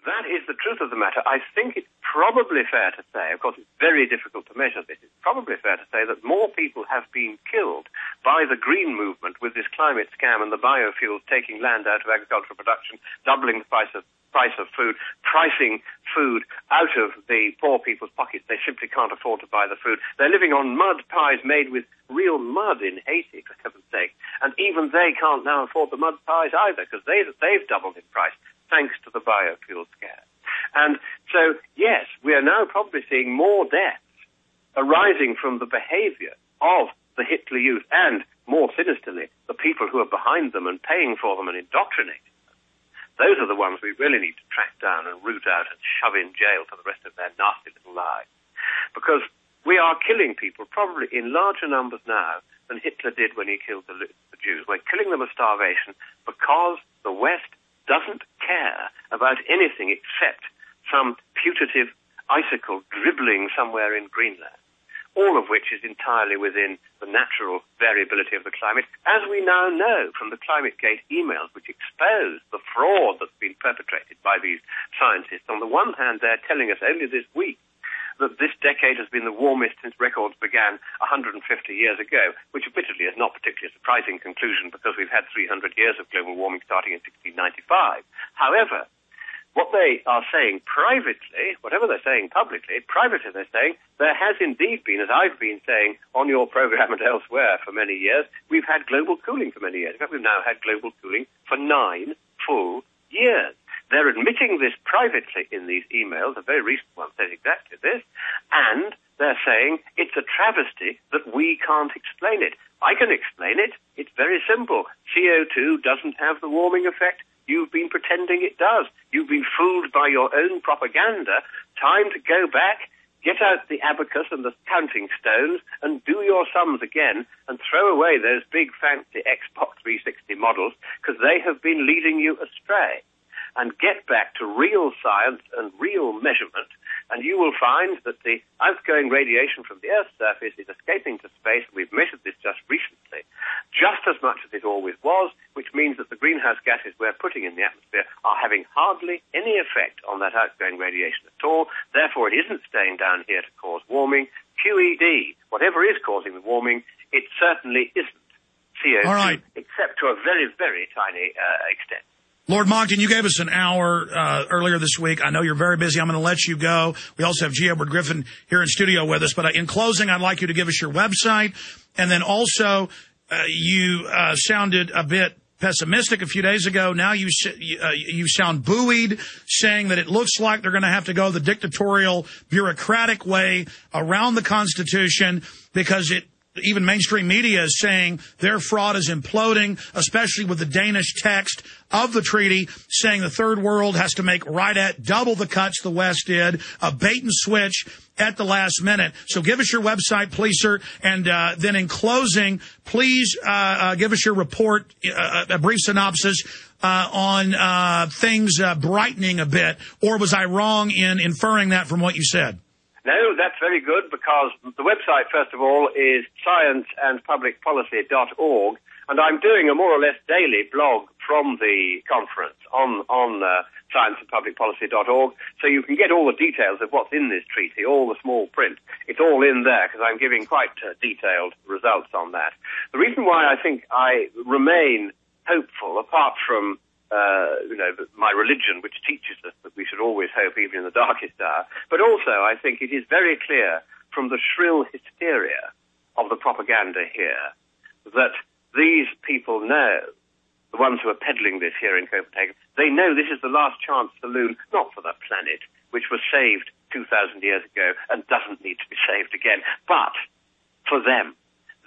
That is the truth of the matter. I think it's probably fair to say, of course it's very difficult to measure this, it's probably fair to say that more people have been killed by the green movement with this climate scam and the biofuels taking land out of agricultural production, doubling the price of food, pricing food out of the poor people's pockets. They simply can't afford to buy the food. They're living on mud pies made with real mud in Haiti, for heaven's sake. And even they can't now afford the mud pies either because they've doubled in price thanks to the biofuel scare. And so, yes, we are now probably seeing more deaths arising from the behavior of the Hitler Youth and, more sinisterly, the people who are behind them and paying for them and indoctrinating them. Those are the ones we really need to track down and root out and shove in jail for the rest of their nasty little lives. Because we are killing people probably in larger numbers now than Hitler did when he killed the Jews. We're killing them of starvation because the West doesn't care about anything except some putative icicle dribbling somewhere in Greenland, all of which is entirely within the natural variability of the climate, as we now know from the ClimateGate emails, which expose the fraud that's been perpetrated by these scientists. On the one hand, they're telling us only this week that this decade has been the warmest since records began 150 years ago, which admittedly is not particularly a surprising conclusion because we've had 300 years of global warming starting in 1695. However, what they are saying privately, whatever they're saying publicly, privately they're saying there has indeed been, as I've been saying on your program and elsewhere for many years, we've had global cooling for many years. In fact, we've now had global cooling for 9 full years. They're admitting this privately in these emails. A very recent one says exactly this. And they're saying it's a travesty that we can't explain it. I can explain it. It's very simple. CO2 doesn't have the warming effect. You've been pretending it does. You've been fooled by your own propaganda. Time to go back, get out the abacus and the counting stones and do your sums again and throw away those big fancy Xbox 360 models because they have been leading you astray. And get back to real science and real measurement, and you will find that the outgoing radiation from the Earth's surface is escaping to space, and we've measured this just recently, just as much as it always was, which means that the greenhouse gases we're putting in the atmosphere are having hardly any effect on that outgoing radiation at all. Therefore, it isn't staying down here to cause warming. QED, whatever is causing the warming, it certainly isn't CO2, right, except to a very, very tiny extent. Lord Monckton, you gave us an hour earlier this week. I know you're very busy. I'm going to let you go. We also have G. Edward Griffin here in studio with us. But in closing, I'd like you to give us your website. And then also, you sounded a bit pessimistic a few days ago. Now you sound buoyed, saying that it looks like they're going to have to go the dictatorial, bureaucratic way around the Constitution because even mainstream media is saying their fraud is imploding, especially with the Danish text of the treaty saying the third world has to make right at double the cuts the West did, a bait and switch at the last minute. So give us your website, please, sir. And then in closing, please give us your report, a brief synopsis on things brightening a bit. Or was I wrong in inferring that from what you said? No, that's very good because the website, first of all, is scienceandpublicpolicy.org, and I'm doing a more or less daily blog from the conference on scienceandpublicpolicy.org, so you can get all the details of what's in this treaty, all the small print. It's all in there because I'm giving quite detailed results on that. The reason why I think I remain hopeful, apart from my religion, which teaches us that we should always hope even in the darkest hour. But also, I think it is very clear from the shrill hysteria of the propaganda here that these people know, the ones who are peddling this here in Copenhagen, they know this is the last chance saloon, not for the planet, which was saved 2,000 years ago and doesn't need to be saved again, but for them.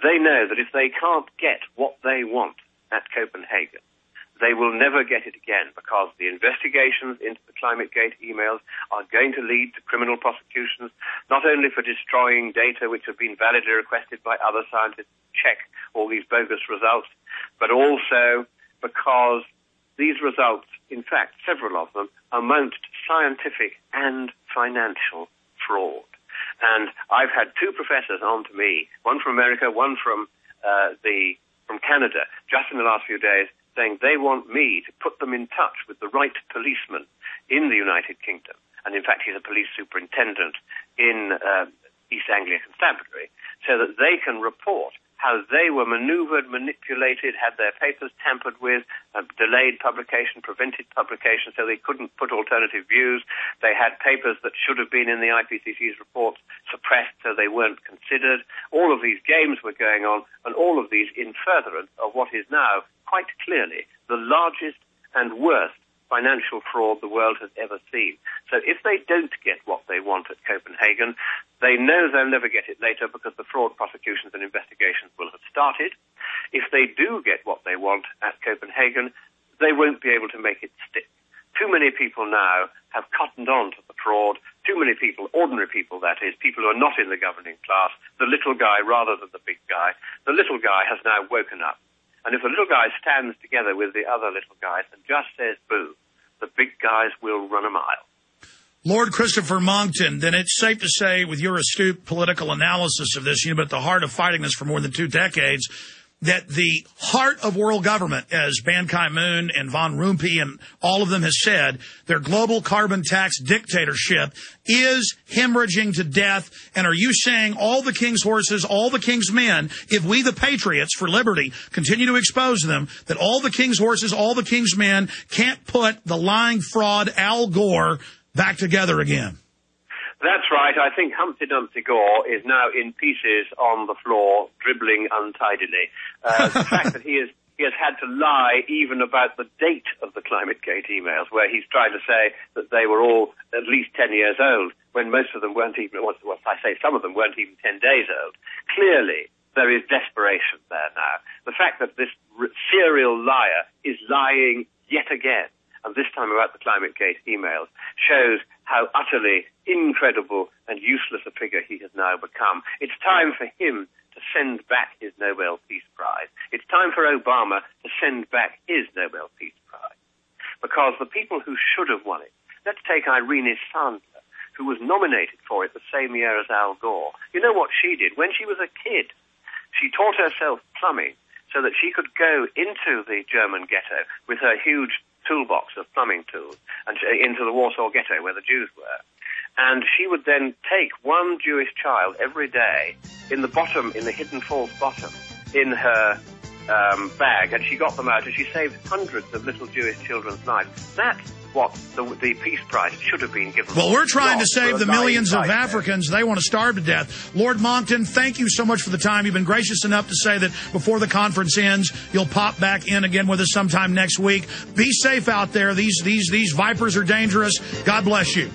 They know that if they can't get what they want at Copenhagen, they will never get it again because the investigations into the ClimateGate emails are going to lead to criminal prosecutions, not only for destroying data which have been validly requested by other scientists to check all these bogus results, but also because these results, in fact, several of them, amount to scientific and financial fraud. And I've had 2 professors on to me, one from America, one from Canada, just in the last few days, saying they want me to put them in touch with the right policeman in the United Kingdom. And in fact, he's a police superintendent in East Anglia Constabulary, so that they can report how they were maneuvered, manipulated, had their papers tampered with, delayed publication, prevented publication, so they couldn't put alternative views. They had papers that should have been in the IPCC's reports suppressed, so they weren't considered. All of these games were going on, and all of these in furtherance of what is now quite clearly the largest and worst financial fraud the world has ever seen. So if they don't get what they want at Copenhagen, they know they'll never get it later because the fraud prosecutions and investigations will have started. If they do get what they want at Copenhagen, they won't be able to make it stick. Too many people now have cottoned on to the fraud. Too many people, ordinary people that is, people who are not in the governing class, the little guy rather than the big guy. The little guy has now woken up. And if the little guy stands together with the other little guys and just says boo, the big guys will run a mile. Lord Christopher Monckton, then it's safe to say, with your astute political analysis of this, you've been at the heart of fighting this for more than 2 decades, that the heart of world government, as Ban Ki-moon and Von Rompuy and all of them has said, their global carbon tax dictatorship is hemorrhaging to death. And are you saying all the king's horses, all the king's men, if we the patriots for liberty continue to expose them, that all the king's horses, all the king's men can't put the lying fraud Al Gore back together again? That's right. I think Humpty Dumpty Gore is now in pieces on the floor, dribbling untidily. The fact that he has had to lie even about the date of the ClimateGate emails, where he's trying to say that they were all at least 10 years old, when most of them weren't even, well, I say some of them weren't even 10 days old. Clearly, there is desperation there now. The fact that this serial liar is lying yet again, and this time about the ClimateGate emails, shows how utterly incredible and useless a figure he has now become. It's time for him to send back his Nobel Peace Prize. It's time for Obama to send back his Nobel Peace Prize. Because the people who should have won it, let's take Irene Sandler, who was nominated for it the same year as Al Gore. You know what she did? When she was a kid, she taught herself plumbing so that she could go into the German ghetto with her huge toolbox of plumbing tools and into the Warsaw Ghetto where the Jews were. And she would then take one Jewish child every day in the Hidden Falls bottom, in her bag, and she got them out, and she saved hundreds of little Jewish children's lives. That's what the Peace Prize should have been given. Well, we're trying to save the millions of Africans. They want to starve to death. Lord Monckton, thank you so much for the time. You've been gracious enough to say that before the conference ends, you'll pop back in again with us sometime next week. Be safe out there. These vipers are dangerous. God bless you.